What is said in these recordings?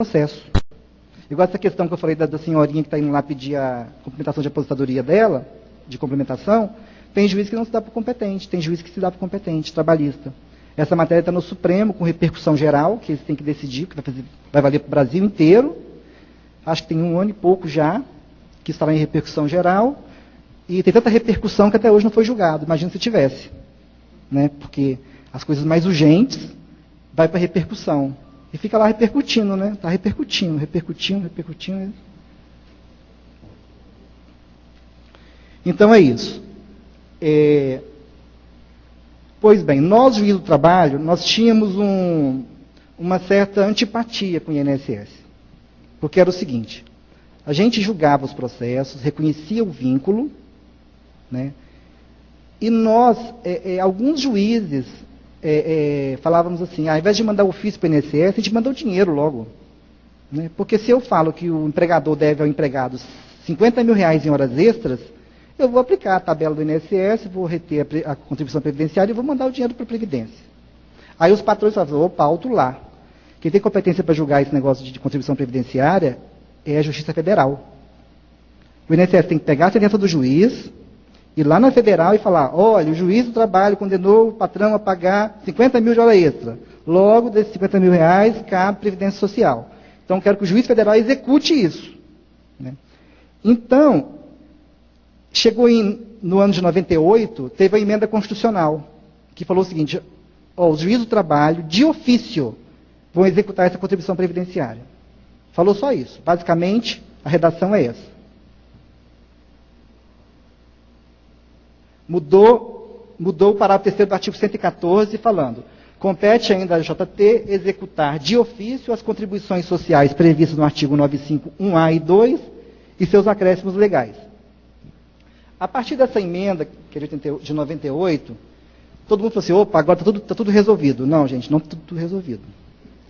processo. Igual essa questão que eu falei da senhorinha que está indo lá pedir a complementação de aposentadoria dela, de complementação, tem juiz que não se dá por competente, tem juiz que se dá por competente, trabalhista. Essa matéria está no Supremo, com repercussão geral, que eles têm que decidir, que vai valer para o Brasil inteiro. Acho que tem 1 ano e pouco já, que estará em repercussão geral, e tem tanta repercussão que até hoje não foi julgado. Imagina se tivesse. Né? Porque as coisas mais urgentes vai para repercussão. E fica lá repercutindo, né? Está repercutindo. Então é isso. Pois bem, nós, juiz do trabalho, nós tínhamos uma certa antipatia com o INSS. Porque era o seguinte, a gente julgava os processos, reconhecia o vínculo, né? E nós, alguns juízes, falávamos assim, ao invés de mandar ofício para o INSS, a gente manda o dinheiro logo. Né? Porque se eu falo que o empregador deve ao empregado 50 mil reais em horas extras, eu vou aplicar a tabela do INSS, vou reter a contribuição previdenciária e vou mandar o dinheiro para a Previdência. Aí os patrões falam, opa, alto lá. Quem tem competência para julgar esse negócio de contribuição previdenciária é a Justiça Federal. O INSS tem que pegar a sentença do juiz, ir lá na Federal e falar, olha, o juiz do trabalho condenou o patrão a pagar 50 mil de hora extra. Logo, desses 50 mil reais, cabe Previdência Social. Então, quero que o juiz federal execute isso. Né? Então, chegou no ano de 98, teve a emenda constitucional, que falou o seguinte, os juízes do trabalho, de ofício, vão executar essa contribuição previdenciária. Falou só isso. Basicamente, a redação é essa. Mudou o parágrafo 3º do artigo 114, falando, compete ainda à JT executar de ofício as contribuições sociais previstas no artigo 95.1a e 2 e seus acréscimos legais. A partir dessa emenda, que é de 98, todo mundo falou assim, opa, agora está tudo resolvido. Não, gente, não está tudo resolvido.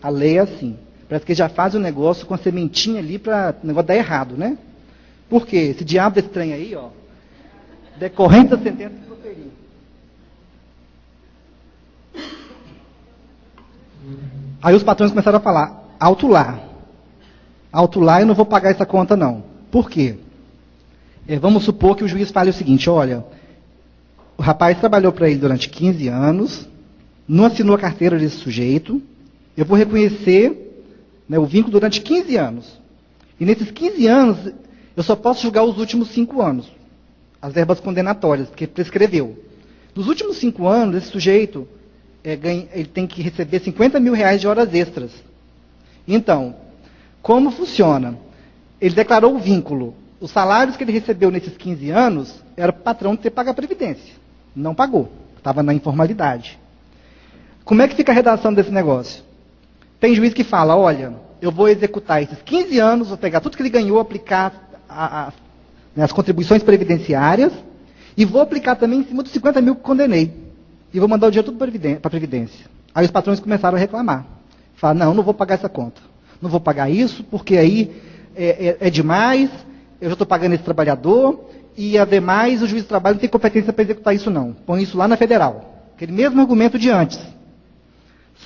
A lei é assim. Parece que já faz o negócio com a sementinha ali para o negócio dar errado, né? Por quê? Esse diabo desse trem aí, ó, decorrente da sentença que proferiu. Aí os patrões começaram a falar, alto lá, eu não vou pagar essa conta não. Por quê? Vamos supor que o juiz fale o seguinte, olha, o rapaz trabalhou para ele durante 15 anos, não assinou a carteira desse sujeito, eu vou reconhecer, né, o vínculo durante 15 anos. E nesses 15 anos, eu só posso julgar os últimos 5 anos. As verbas condenatórias, porque prescreveu. Nos últimos 5 anos, esse sujeito ele tem que receber 50 mil reais de horas extras. Então, como funciona? Ele declarou o vínculo. Os salários que ele recebeu nesses 15 anos, era para o patrão ter pago a Previdência. Não pagou. Estava na informalidade. Como é que fica a redação desse negócio? Tem juiz que fala, olha, eu vou executar esses 15 anos, vou pegar tudo que ele ganhou, aplicar as contribuições previdenciárias, e vou aplicar também em cima dos 50 mil que condenei. E vou mandar o dinheiro tudo para a Previdência. Aí os patrões começaram a reclamar. Falaram, não vou pagar essa conta. Não vou pagar isso, porque aí é demais, eu já estou pagando esse trabalhador, e ademais o juiz do trabalho não tem competência para executar isso não. Põe isso lá na Federal. Aquele mesmo argumento de antes.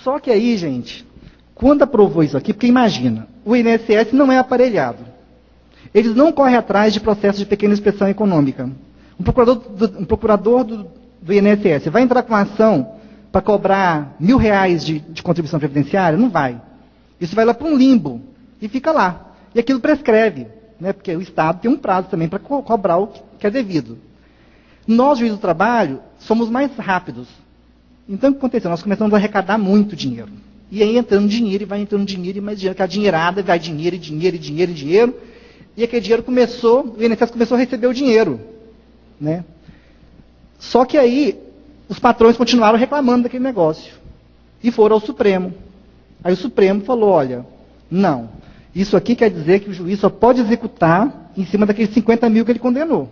Só que aí, gente, quando aprovou isso aqui, porque imagina, o INSS não é aparelhado. Eles não correm atrás de processos de pequena inspeção econômica. Um procurador do INSS vai entrar com uma ação para cobrar R$1.000 de contribuição previdenciária? Não vai. Isso vai lá para um limbo e fica lá. E aquilo prescreve, né? Porque o Estado tem um prazo também para cobrar o que é devido. Nós, juízes do trabalho, somos mais rápidos. Então, o que aconteceu? Nós começamos a arrecadar muito dinheiro. E aí entrando dinheiro, e vai entrando dinheiro, e mais dinheiro, que a dinheirada vai dinheiro, e aquele dinheiro o INSS começou a receber o dinheiro. Né? Só que aí, os patrões continuaram reclamando daquele negócio. E foram ao Supremo. Aí o Supremo falou, olha, não, isso aqui quer dizer que o juiz só pode executar em cima daqueles 50 mil que ele condenou.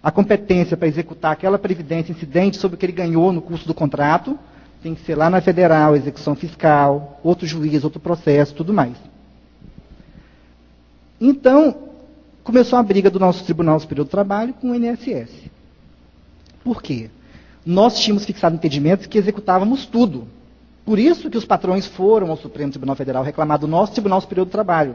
A competência para executar aquela previdência incidente sobre o que ele ganhou no curso do contrato tem que ser lá na Federal, execução fiscal, outro juiz, outro processo, tudo mais. Então, começou a briga do nosso Tribunal Superior do Trabalho com o INSS. Por quê? Nós tínhamos fixado entendimentos que executávamos tudo. Por isso que os patrões foram ao Supremo Tribunal Federal reclamar do nosso Tribunal Superior do Trabalho.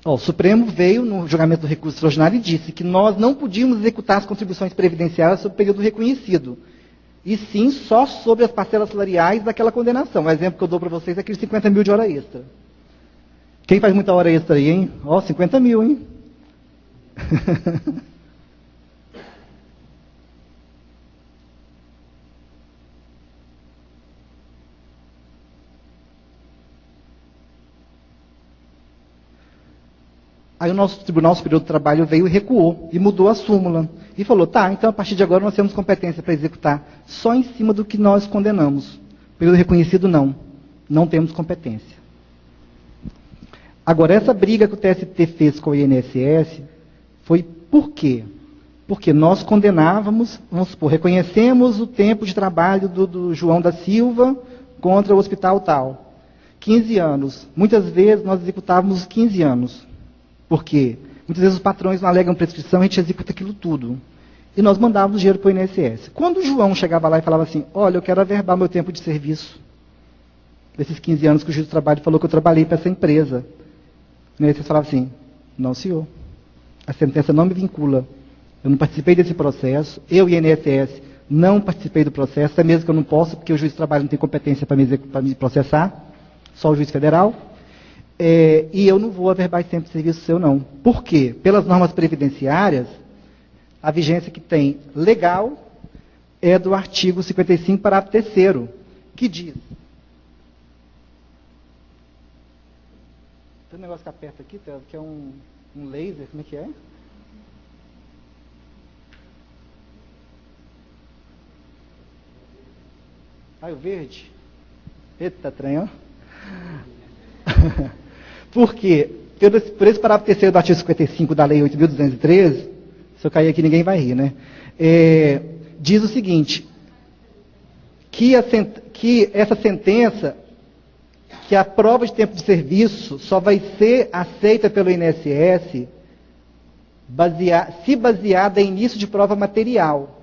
O Supremo veio no julgamento do recurso extraordinário e disse que nós não podíamos executar as contribuições previdenciárias sobre o período reconhecido, e sim só sobre as parcelas salariais daquela condenação. O exemplo que eu dou para vocês é aqueles 50 mil de hora extra. Quem faz muita hora extra aí, hein? 50 mil, hein? Aí o nosso Tribunal Superior do Trabalho veio e recuou, e mudou a súmula. E falou, tá, então a partir de agora nós temos competência para executar só em cima do que nós condenamos. Período reconhecido, não. Não temos competência. Agora, essa briga que o TST fez com o INSS foi por quê? Porque nós condenávamos, vamos supor, reconhecemos o tempo de trabalho do João da Silva contra o hospital tal. 15 anos. Muitas vezes nós executávamos 15 anos. Por quê? Muitas vezes os patrões não alegam prescrição, a gente executa aquilo tudo. E nós mandávamos dinheiro para o INSS. Quando o João chegava lá e falava assim, olha, eu quero averbar meu tempo de serviço, desses 15 anos que o juiz do trabalho falou que eu trabalhei para essa empresa, o INSS falava assim, não, senhor, a sentença não me vincula. Eu não participei desse processo, eu e o INSS não participei do processo, até mesmo que eu não posso, porque o juiz do trabalho não tem competência para me processar, só o juiz federal. E eu não vou averbar esse tempo de serviço seu, não. Por quê? Pelas normas previdenciárias, a vigência que tem legal é do artigo 55, parágrafo 3º, que diz... Tem um negócio que aperta aqui, que é um laser, como é que é? O verde? Eita, trem, ó. Por quê? Por esse parágrafo 3º do artigo 55 da Lei 8.213, se eu cair aqui ninguém vai rir, né? Diz o seguinte, que essa sentença, que a prova de tempo de serviço só vai ser aceita pelo INSS se baseada em início de prova material.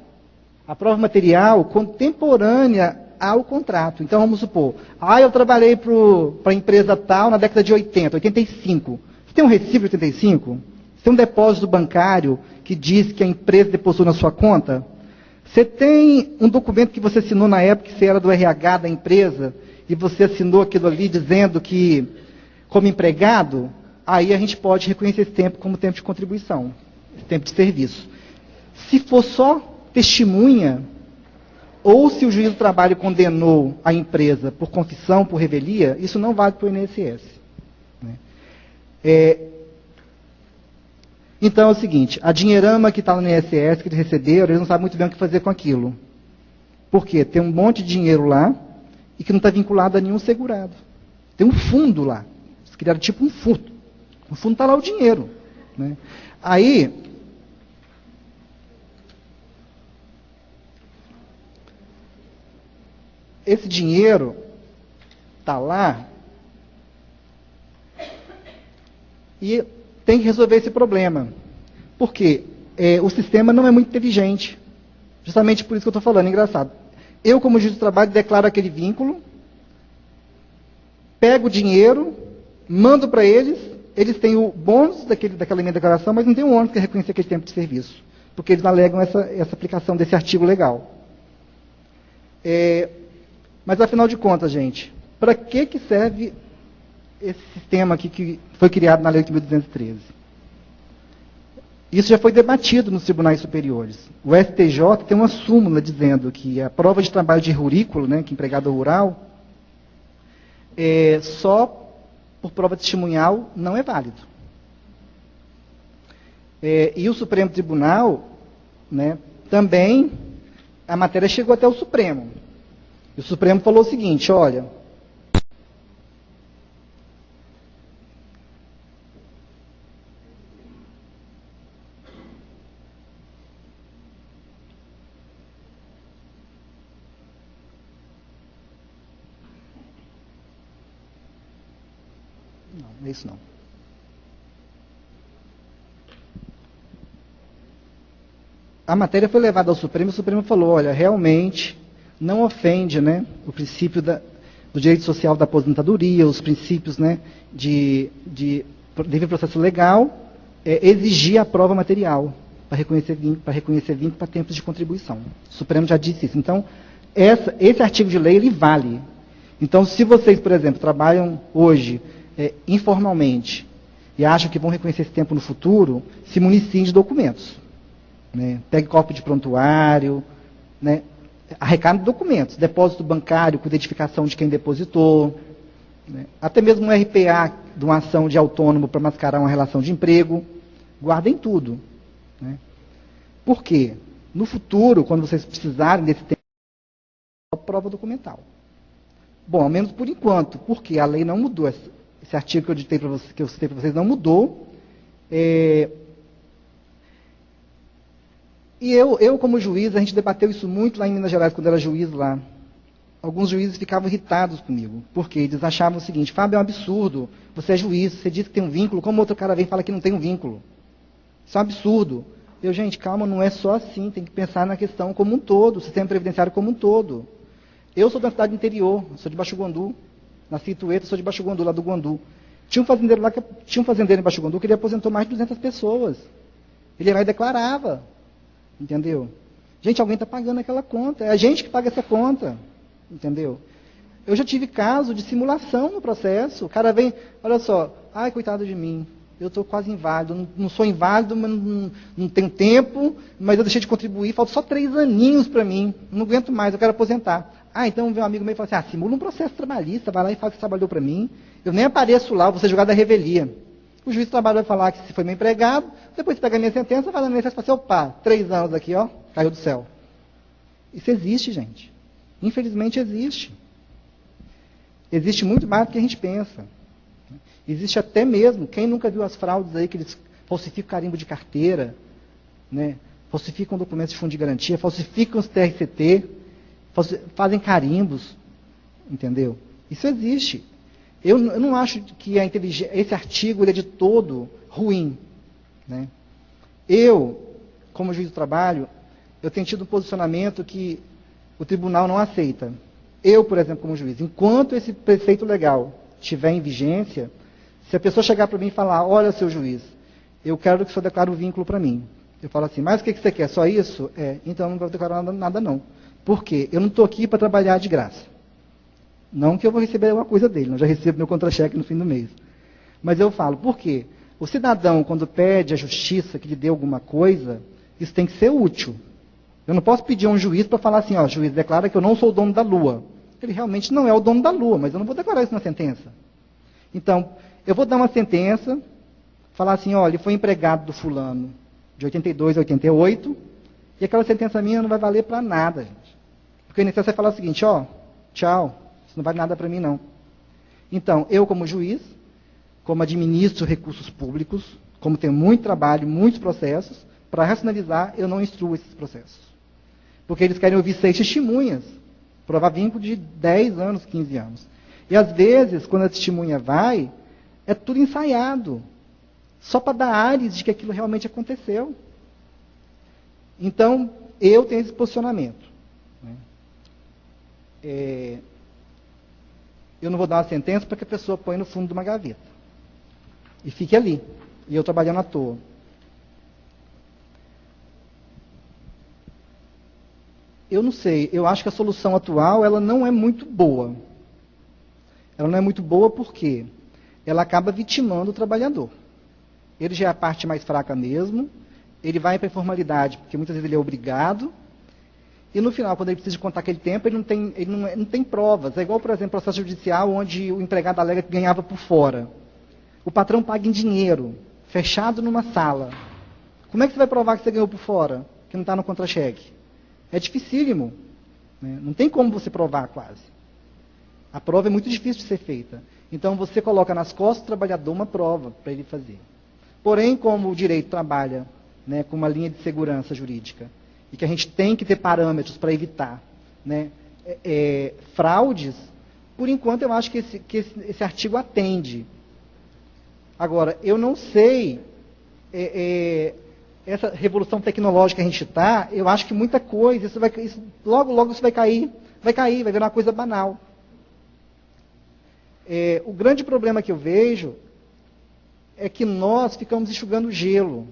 A prova material contemporânea ao contrato. Então, vamos supor, eu trabalhei para a empresa tal na década de 80, 85. Você tem um recibo de 85? Você tem um depósito bancário que diz que a empresa depositou na sua conta? Você tem um documento que você assinou na época que você era do RH da empresa e você assinou aquilo ali dizendo que, como empregado, aí a gente pode reconhecer esse tempo como tempo de contribuição, esse tempo de serviço. Se for só testemunha, ou se o juiz do trabalho condenou a empresa por confissão, por revelia, isso não vale para o INSS. Né? Então é o seguinte, a dinheirama que está no INSS, que eles receberam, eles não sabem muito bem o que fazer com aquilo. Por quê? Tem um monte de dinheiro lá e que não está vinculado a nenhum segurado. Tem um fundo lá. Eles criaram tipo um fundo. No fundo está lá o dinheiro. Né? Aí... esse dinheiro está lá e tem que resolver esse problema. Por quê? O sistema não é muito inteligente. Justamente por isso que eu estou falando, engraçado. Eu, como juiz do trabalho, declaro aquele vínculo, pego o dinheiro, mando para eles têm o bônus daquela minha declaração, mas não tem o ônus que é reconhecer aquele tempo de serviço. Porque eles alegam essa aplicação desse artigo legal. Mas, afinal de contas, gente, para que serve esse sistema aqui que foi criado na Lei 8.213? Isso já foi debatido nos tribunais superiores. O STJ tem uma súmula dizendo que a prova de trabalho de rurículo, né, que é empregado rural, só por prova testemunhal não é válido. E o Supremo Tribunal, né, também, a matéria chegou até o Supremo. E o Supremo falou o seguinte, olha... Não, não é isso não. a matéria foi levada ao Supremo, e o Supremo falou, olha, realmente não ofende, né, o princípio do direito social da aposentadoria, os princípios, né, de livre processo legal, exigir a prova material para reconhecer vínculo para tempos de contribuição. O Supremo já disse isso. Então, esse artigo de lei, ele vale. Então, se vocês, por exemplo, trabalham hoje informalmente e acham que vão reconhecer esse tempo no futuro, se municiem de documentos. Né? Pegue cópia de prontuário, né? Arrecade documentos, depósito bancário com identificação de quem depositou, né? Até mesmo um RPA de uma ação de autônomo para mascarar uma relação de emprego. Guardem tudo. Né? Por quê? No futuro, quando vocês precisarem desse tempo, prova documental. Bom, ao menos por enquanto, porque a lei não mudou. Esse artigo que eu citei para vocês não mudou. E eu, como juiz, a gente debateu isso muito lá em Minas Gerais, quando eu era juiz lá. Alguns juízes ficavam irritados comigo, porque eles achavam o seguinte, Fábio, é um absurdo, você é juiz, você diz que tem um vínculo, como outro cara vem e fala que não tem um vínculo? Isso é um absurdo. Gente, calma, não é só assim, tem que pensar na questão como um todo, o sistema previdenciário como um todo. Eu sou da cidade interior, sou de Baixo Guandu, nasci em Itueta, sou de Baixo Guandu, lá do Guandu. Tinha um fazendeiro em Baixo Guandu que ele aposentou mais de 200 pessoas. Ele vai e declarava. Entendeu? Gente, alguém está pagando aquela conta. É a gente que paga essa conta. Entendeu? Eu já tive caso de simulação no processo. O cara vem, olha só, ai, coitado de mim, eu estou quase inválido, não sou inválido, mas não tenho tempo, mas eu deixei de contribuir, faltam só 3 aninhos para mim, não aguento mais, eu quero aposentar. Então vem um amigo meu e fala assim, simula um processo trabalhista, vai lá e fala que você trabalhou para mim, eu nem apareço lá, eu vou ser julgado da revelia. O juiz do trabalho vai falar que se foi meu empregado, depois você pega a minha sentença, vai na minha sentença e fala assim, opa, 3 anos aqui, ó, caiu do céu. Isso existe, gente. Infelizmente existe. Existe muito mais do que a gente pensa. Existe até mesmo, quem nunca viu as fraudes aí, que eles falsificam carimbo de carteira, né? Falsificam documentos de fundo de garantia, falsificam os TRCT, fazem carimbos, entendeu? Isso existe. Eu não acho que esse artigo ele é de todo ruim. Né? Eu, como juiz do trabalho, eu tenho tido um posicionamento que o tribunal não aceita. Eu, por exemplo, como juiz, enquanto esse preceito legal estiver em vigência, se a pessoa chegar para mim e falar, olha, seu juiz, eu quero que o senhor declare um vínculo para mim. Eu falo assim, mas o que você quer? Só isso? Então eu não vou declarar nada não. Por quê? Eu não estou aqui para trabalhar de graça. Não que eu vou receber alguma coisa dele, eu já recebo meu contra-cheque no fim do mês. Mas eu falo, por quê? O cidadão, quando pede à justiça que lhe dê alguma coisa, isso tem que ser útil. Eu não posso pedir a um juiz para falar assim, ó, juiz, declara que eu não sou o dono da lua. Ele realmente não é o dono da lua, mas eu não vou declarar isso na sentença. Então, eu vou dar uma sentença, falar assim, olha, ele foi empregado do fulano de 82 a 88, e aquela sentença minha não vai valer para nada, gente. Porque o INSS vai falar o seguinte, ó, tchau, isso não vale nada para mim, não. Então, eu como juiz, como administro recursos públicos, como tenho muito trabalho, muitos processos, para racionalizar, eu não instruo esses processos. Porque eles querem ouvir 6 testemunhas, provar vínculo de 10 anos, 15 anos. E às vezes, quando a testemunha vai, é tudo ensaiado, só para dar ares de que aquilo realmente aconteceu. Então, eu tenho esse posicionamento. Né? Eu não vou dar uma sentença para que a pessoa põe no fundo de uma gaveta. E fique ali. E eu trabalhando à toa. Eu não sei, eu acho que a solução atual, ela não é muito boa. Ela não é muito boa porque ela acaba vitimando o trabalhador. Ele já é a parte mais fraca mesmo, ele vai para a informalidade, porque muitas vezes ele é obrigado, e no final, quando ele precisa de contar aquele tempo, ele não tem provas. É igual, por exemplo, processo judicial, onde o empregado alega que ganhava por fora. O patrão paga em dinheiro, fechado numa sala. Como é que você vai provar que você ganhou por fora, que não está no contra-cheque? É dificílimo. Né? Não tem como você provar quase. A prova é muito difícil de ser feita. Então você coloca nas costas do trabalhador uma prova para ele fazer. Porém, como o direito trabalha, né, com uma linha de segurança jurídica, e que a gente tem que ter parâmetros para evitar, né, fraudes, por enquanto eu acho que esse artigo atende. Agora, eu não sei essa revolução tecnológica que a gente está, eu acho que muita coisa, logo isso vai cair, vai virar uma coisa banal. O grande problema que eu vejo é que nós ficamos enxugando gelo.